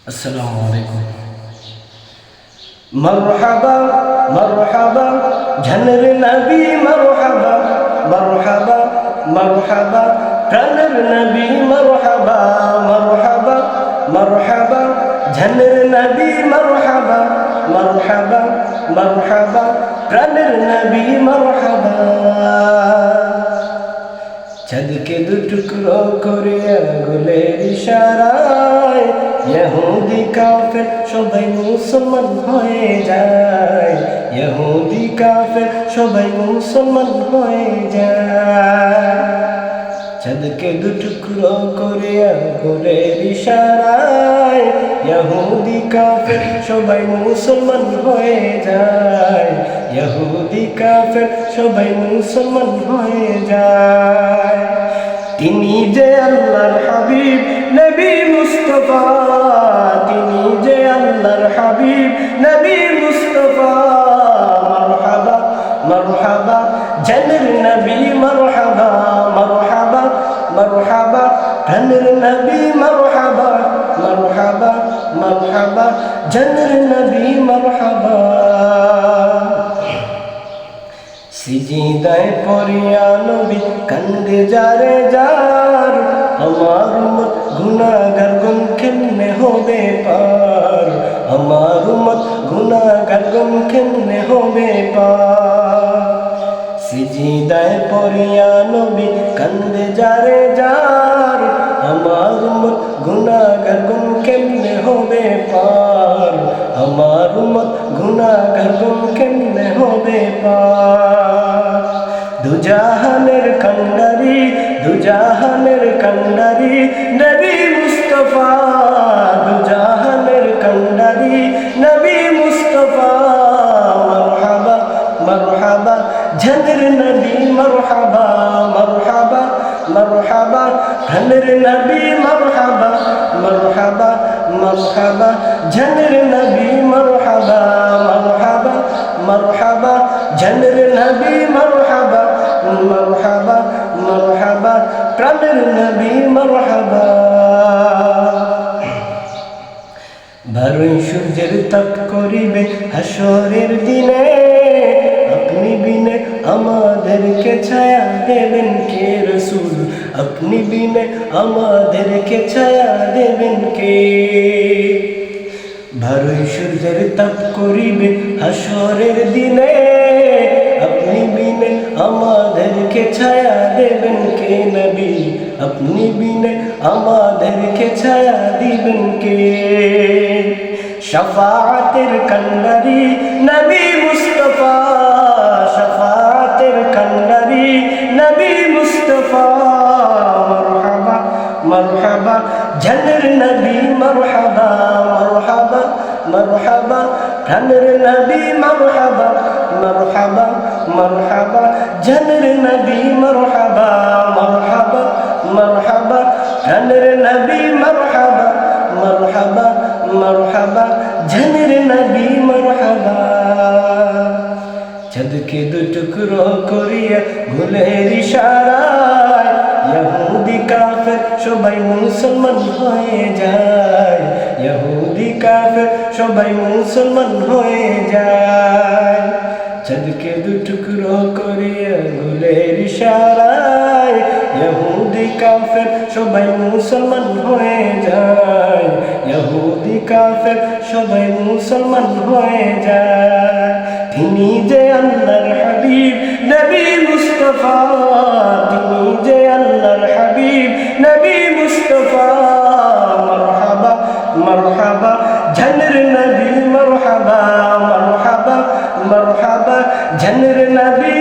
السلام عليكم. مرحبا مرحبا جنر نبي مرحبا مرحبا مرحبا প্রাণের নবী مرحبا مرحبا مرحبا جنر نبي مرحبا مرحبا مرحبا প্রাণের নবী مرحبا চাঁদকে দুটুকরো করে আঙ্গুলের ইশারায় ইহুদি কাফের সবাই মুসলমান হয়ে যায়, ইহুদি কাফের সবাই মুসলমান হয়ে যায়। চাঁদকে দুটুকরো করে আঙ্গুলের ইশারায় ইহুদি কাফের সবাই মুসলমান হয়ে যায়, ইহুদি কাফের সবাই মুসলমান হয়ে যায়। তিনি যে আল্লাহর হাবিব নবী মুস্তাফা, তিনি যে আল্লাহর হাবিব নবী মুস্তাফা। মারহাবা মারহাবা জানের নবী মারহাবা মারহাবা মারহাবা জানের নবী মারহাবা মারহাবা মারহাবা জানের নবী মারহাবা। সিজদায় পড়িয়া নবী কান্দে যারে যার, আমার উম্মত গুনাহগার গণ কেমনে হবে পার, আমার উম্মত গুনাহগার গণ কেমনে হবে পার। সিজদায় পড়িয়া নবী কান্দে যারে যার, আমার উম্মত গুনাহগার গণ কেমনে হবে পার, আমার উম্মত গুনাহগার গণ কেমনে হবে পার। দুজাহানের কান্ডারি দুজাহানের কান্ডারি নবী মুস্তাফা, দুজাহানের কান্ডারি নবী মুস্তাফা। মারহাবা মারহাবা জানের নবী মারহাবা মারহাবা মারহাবা জানের নবী মারহাবা মারহাবা মারহাবা জানের নবী মারহাবা মারহাবা মারহাবা জানের নবী মারহাবা মারহাবা মারহাবা প্রাণের নবী মারহাবা। বারোই সূর্যের তাপ করিবে হাসরের দিনে, আপনি বিনে আমাদেরকে ছায়া দেবেন কে রাসূল, আপনি বিনে আমাদেরকে ছায়া দেবেন কে। বারোই সূর্যের তাপ করিবে হাসরের দিনে, আপনি বিনে আমাদেরকে ছায়া দেবেন কে নবী, আপনি বিনে আমাদেরকে ছায়া দিবেন কে। শাফাআতের কান্ডারি নবী মুস্তাফা, শাফাআতের কান্ডারি নবী মুস্তাফা। মারহাবা মারহাবা জানের নবী মারহাবা মারহাবা মারহাবা প্রাণের নবী মারহাবা মারহাবা মারহাবা জানের নবী মারহাবা মারহাবা মারহাবা প্রাণের নবী মারহাবা মারহাবা মারহাবা জানের নবী মারহাবা। চাঁদকে দুটুকরো করিয়া ভুলের ইশারায় ইহুদি কাফের সবাই মুসলমান হয়ে যায়, ইহুদি কাফের সবাই মুসলমান হয়ে যায়। চাঁদকে দুটুকরো করিয়া ভুলের ইশারায় ইহুদি কাফের সবাই মুসলমান হয়ে যায়, ইহুদি কাফের সবাই মুসলমান হয়ে যায়। তিনি যে আল্লাহর হাবিব নবী মুস্তাফা, তিনি যে আল্লাহর হাবিব নবী মুস্তাফা। মারহাবা মারহাবা জানের নবী মারহাবা মারহাবা মারহাবা জানের নবী